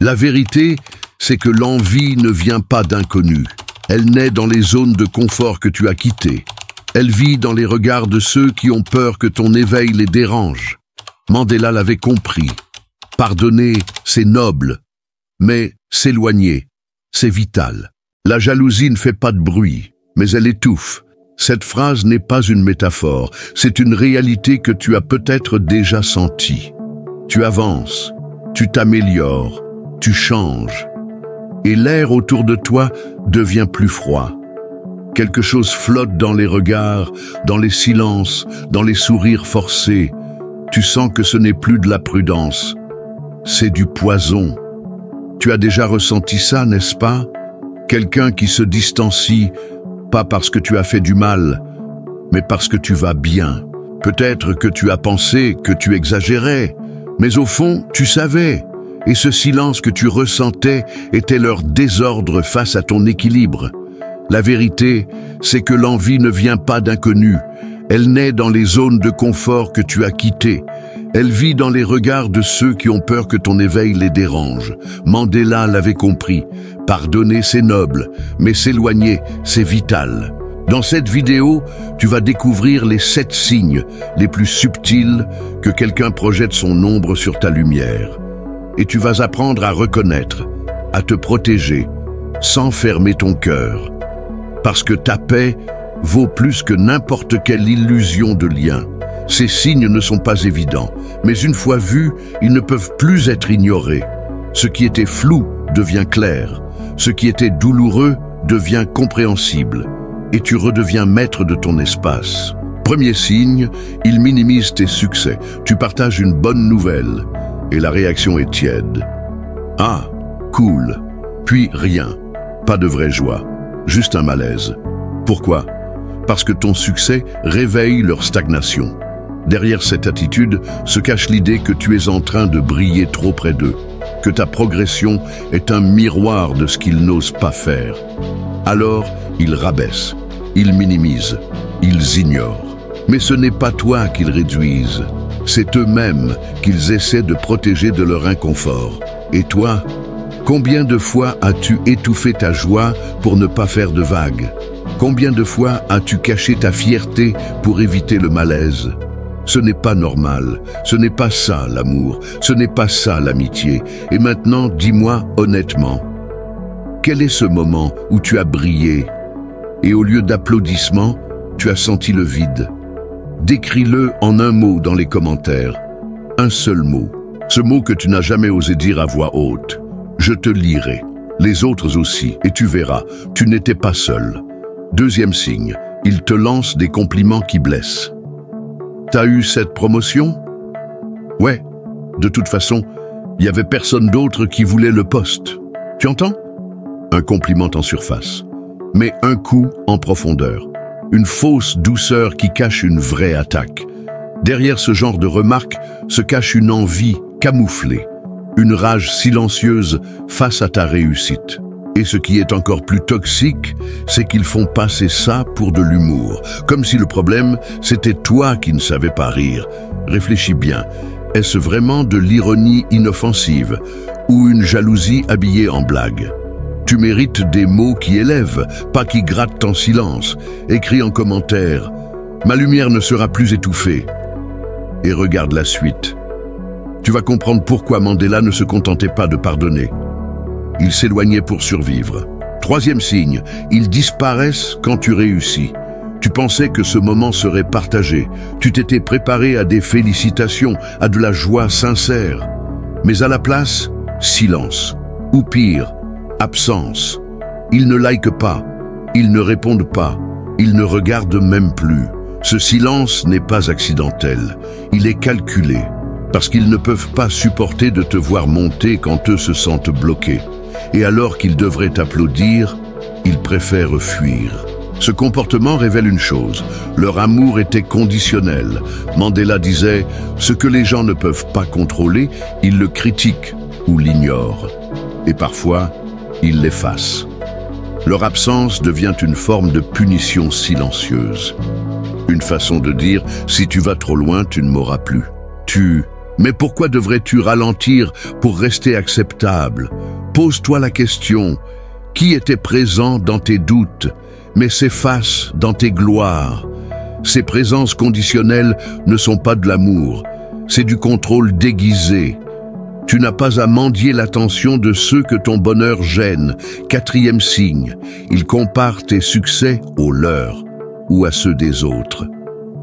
La vérité, c'est que l'envie ne vient pas d'inconnus. Elle naît dans les zones de confort que tu as quittées. Elle vit dans les regards de ceux qui ont peur que ton éveil les dérange. Mandela l'avait compris. Pardonner, c'est noble, mais s'éloigner, c'est vital. La jalousie ne fait pas de bruit, mais elle étouffe. Cette phrase n'est pas une métaphore, c'est une réalité que tu as peut-être déjà sentie. Tu avances, tu t'améliores, tu changes. Et l'air autour de toi devient plus froid. Quelque chose flotte dans les regards, dans les silences, dans les sourires forcés. Tu sens que ce n'est plus de la prudence, c'est du poison. Tu as déjà ressenti ça, n'est-ce pas? Quelqu'un qui se distancie, pas parce que tu as fait du mal, mais parce que tu vas bien. Peut-être que tu as pensé que tu exagérais, mais au fond, tu savais. Et ce silence que tu ressentais était leur désordre face à ton équilibre. La vérité, c'est que l'envie ne vient pas d'inconnus. Elle naît dans les zones de confort que tu as quittées. Elle vit dans les regards de ceux qui ont peur que ton éveil les dérange. Mandela l'avait compris. Pardonner, c'est noble, mais s'éloigner, c'est vital. Dans cette vidéo, tu vas découvrir les 7 signes les plus subtils que quelqu'un projette son ombre sur ta lumière. Et tu vas apprendre à reconnaître, à te protéger, sans fermer ton cœur. Parce que ta paix vaut plus que n'importe quelle illusion de lien. Ces signes ne sont pas évidents, mais une fois vus, ils ne peuvent plus être ignorés. Ce qui était flou devient clair, ce qui était douloureux devient compréhensible, et tu redeviens maître de ton espace. Premier signe, il minimise tes succès. Tu partages une bonne nouvelle, et la réaction est tiède. Ah, cool, puis rien, pas de vraie joie. Juste un malaise. Pourquoi? Parce que ton succès réveille leur stagnation. Derrière cette attitude se cache l'idée que tu es en train de briller trop près d'eux, que ta progression est un miroir de ce qu'ils n'osent pas faire. Alors, ils rabaissent, ils minimisent, ils ignorent. Mais ce n'est pas toi qu'ils réduisent, c'est eux-mêmes qu'ils essaient de protéger de leur inconfort. Et toi? Combien de fois as-tu étouffé ta joie pour ne pas faire de vagues? Combien de fois as-tu caché ta fierté pour éviter le malaise? Ce n'est pas normal, ce n'est pas ça l'amour, ce n'est pas ça l'amitié. Et maintenant, dis-moi honnêtement, quel est ce moment où tu as brillé et au lieu d'applaudissements, tu as senti le vide? Décris-le en un mot dans les commentaires, un seul mot, ce mot que tu n'as jamais osé dire à voix haute. Je te lirai, les autres aussi, et tu verras, tu n'étais pas seul. Deuxième signe, il te lance des compliments qui blessent. T'as eu cette promotion? Ouais, de toute façon, il n'y avait personne d'autre qui voulait le poste. Tu entends? Un compliment en surface, mais un coup en profondeur. Une fausse douceur qui cache une vraie attaque. Derrière ce genre de remarques se cache une envie camouflée. Une rage silencieuse face à ta réussite. Et ce qui est encore plus toxique, c'est qu'ils font passer ça pour de l'humour. Comme si le problème, c'était toi qui ne savais pas rire. Réfléchis bien, est-ce vraiment de l'ironie inoffensive ou une jalousie habillée en blague? Tu mérites des mots qui élèvent, pas qui grattent ton silence. Écris en commentaire, ma lumière ne sera plus étouffée. Et regarde la suite. Tu vas comprendre pourquoi Mandela ne se contentait pas de pardonner. Il s'éloignait pour survivre. Troisième signe, ils disparaissent quand tu réussis. Tu pensais que ce moment serait partagé. Tu t'étais préparé à des félicitations, à de la joie sincère. Mais à la place, silence. Ou pire, absence. Ils ne likent pas, ils ne répondent pas, ils ne regardent même plus. Ce silence n'est pas accidentel, il est calculé. Parce qu'ils ne peuvent pas supporter de te voir monter quand eux se sentent bloqués. Et alors qu'ils devraient t'applaudir, ils préfèrent fuir. Ce comportement révèle une chose, leur amour était conditionnel. Mandela disait, ce que les gens ne peuvent pas contrôler, ils le critiquent ou l'ignorent. Et parfois, ils l'effacent. Leur absence devient une forme de punition silencieuse. Une façon de dire, si tu vas trop loin, tu ne m'auras plus. Tu Mais pourquoi devrais-tu ralentir pour rester acceptable? Pose-toi la question, qui était présent dans tes doutes, mais s'efface dans tes gloires? Ces présences conditionnelles ne sont pas de l'amour, c'est du contrôle déguisé. Tu n'as pas à mendier l'attention de ceux que ton bonheur gêne. Quatrième signe, ils comparent tes succès aux leurs ou à ceux des autres.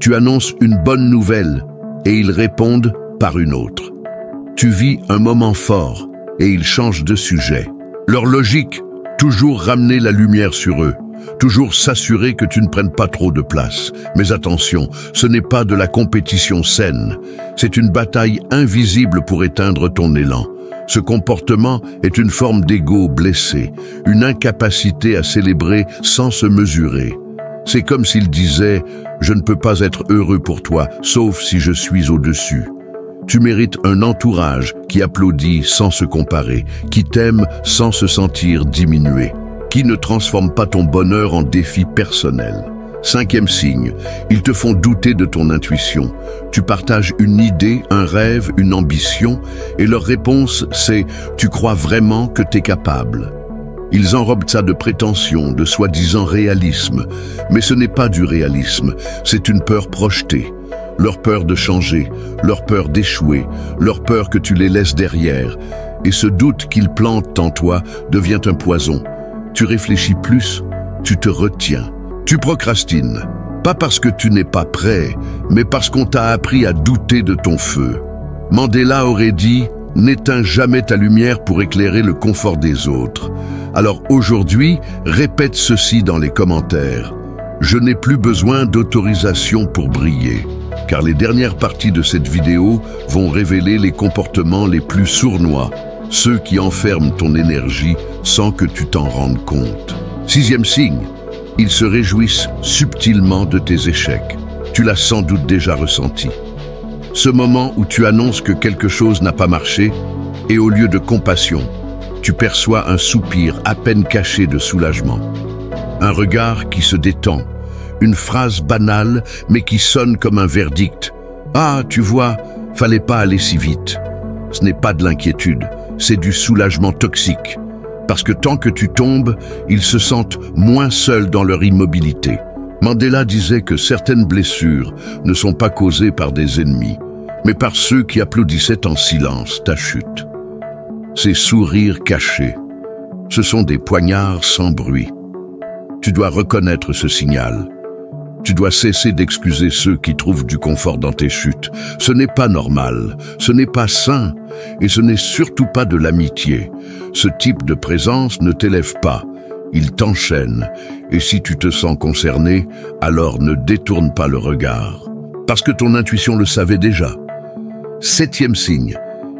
Tu annonces une bonne nouvelle et ils répondent par une autre. Tu vis un moment fort et ils changent de sujet. Leur logique, toujours ramener la lumière sur eux. Toujours s'assurer que tu ne prennes pas trop de place. Mais attention, ce n'est pas de la compétition saine. C'est une bataille invisible pour éteindre ton élan. Ce comportement est une forme d'ego blessé, une incapacité à célébrer sans se mesurer. C'est comme s'il disait « Je ne peux pas être heureux pour toi, sauf si je suis au-dessus ». Tu mérites un entourage qui applaudit sans se comparer, qui t'aime sans se sentir diminué, qui ne transforme pas ton bonheur en défi personnel. Cinquième signe, ils te font douter de ton intuition. Tu partages une idée, un rêve, une ambition, et leur réponse c'est « Tu crois vraiment que t'es capable ?» Ils enrobent ça de prétention, de soi-disant réalisme. Mais ce n'est pas du réalisme, c'est une peur projetée. Leur peur de changer, leur peur d'échouer, leur peur que tu les laisses derrière. Et ce doute qu'ils plantent en toi devient un poison. Tu réfléchis plus, tu te retiens. Tu procrastines, pas parce que tu n'es pas prêt, mais parce qu'on t'a appris à douter de ton feu. Mandela aurait dit « N'éteins jamais ta lumière pour éclairer le confort des autres ». Alors aujourd'hui, répète ceci dans les commentaires. Je n'ai plus besoin d'autorisation pour briller. Car les dernières parties de cette vidéo vont révéler les comportements les plus sournois, ceux qui enferment ton énergie sans que tu t'en rendes compte. Sixième signe, ils se réjouissent subtilement de tes échecs. Tu l'as sans doute déjà ressenti. Ce moment où tu annonces que quelque chose n'a pas marché, et au lieu de compassion, tu perçois un soupir à peine caché de soulagement. Un regard qui se détend, une phrase banale mais qui sonne comme un verdict. Ah, tu vois, fallait pas aller si vite. Ce n'est pas de l'inquiétude, c'est du soulagement toxique. Parce que tant que tu tombes, ils se sentent moins seuls dans leur immobilité. Mandela disait que certaines blessures ne sont pas causées par des ennemis, mais par ceux qui applaudissaient en silence ta chute. Ces sourires cachés, ce sont des poignards sans bruit. Tu dois reconnaître ce signal. Tu dois cesser d'excuser ceux qui trouvent du confort dans tes chutes. Ce n'est pas normal, ce n'est pas sain, et ce n'est surtout pas de l'amitié. Ce type de présence ne t'élève pas, il t'enchaîne. Et si tu te sens concerné, alors ne détourne pas le regard. Parce que ton intuition le savait déjà. Septième signe,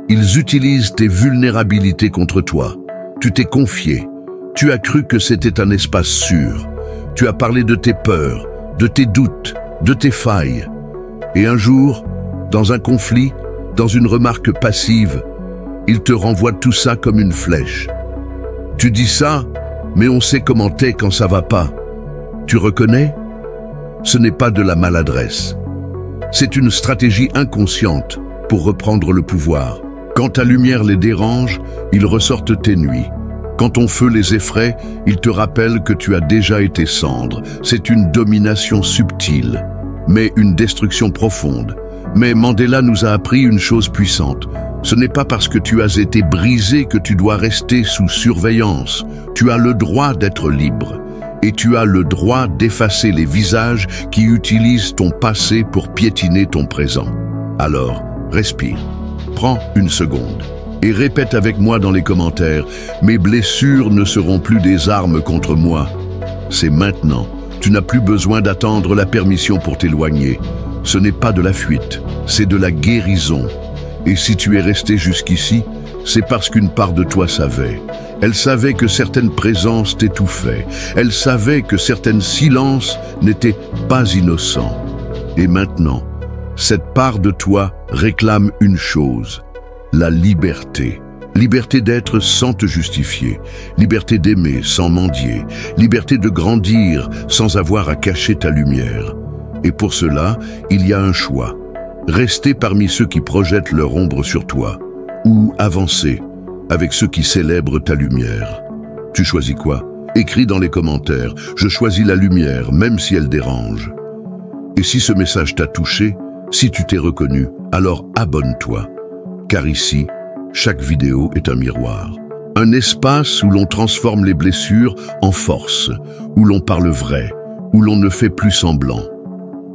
ils utilisent tes vulnérabilités contre toi. Tu t'es confié, tu as cru que c'était un espace sûr. Tu as parlé de tes peurs, de tes doutes, de tes failles. Et un jour, dans un conflit, dans une remarque passive, il te renvoie tout ça comme une flèche. Tu dis ça, mais on sait comment t'es quand ça va pas. Tu reconnais? Ce n'est pas de la maladresse. C'est une stratégie inconsciente pour reprendre le pouvoir. Quand ta lumière les dérange, ils ressortent tes nuits. Quand ton feu les effraie, ils te rappellent que tu as déjà été cendre. C'est une domination subtile, mais une destruction profonde. Mais Mandela nous a appris une chose puissante. Ce n'est pas parce que tu as été brisé que tu dois rester sous surveillance. Tu as le droit d'être libre. Et tu as le droit d'effacer les visages qui utilisent ton passé pour piétiner ton présent. Alors, respire. Prends une seconde. Et répète avec moi dans les commentaires, mes blessures ne seront plus des armes contre moi. C'est maintenant. Tu n'as plus besoin d'attendre la permission pour t'éloigner. Ce n'est pas de la fuite, c'est de la guérison. Et si tu es resté jusqu'ici, c'est parce qu'une part de toi savait. Elle savait que certaines présences t'étouffaient. Elle savait que certains silences n'étaient pas innocents. Et maintenant, cette part de toi réclame une chose. La liberté. Liberté d'être sans te justifier. Liberté d'aimer sans mendier. Liberté de grandir sans avoir à cacher ta lumière. Et pour cela, il y a un choix. Rester parmi ceux qui projettent leur ombre sur toi, ou avancer avec ceux qui célèbrent ta lumière. Tu choisis quoi? Écris dans les commentaires, je choisis la lumière, même si elle dérange. Et si ce message t'a touché, si tu t'es reconnu, alors abonne-toi. Car ici, chaque vidéo est un miroir. Un espace où l'on transforme les blessures en force, où l'on parle vrai, où l'on ne fait plus semblant.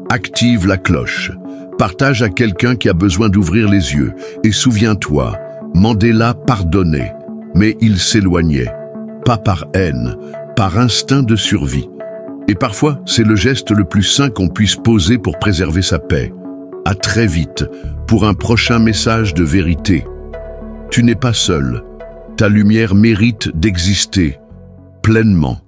Active la cloche, partage à quelqu'un qui a besoin d'ouvrir les yeux, et souviens-toi, Mandela pardonnait, mais il s'éloignait, pas par haine, par instinct de survie. Et parfois, c'est le geste le plus sain qu'on puisse poser pour préserver sa paix. À très vite, pour un prochain message de vérité. Tu n'es pas seul, ta lumière mérite d'exister pleinement.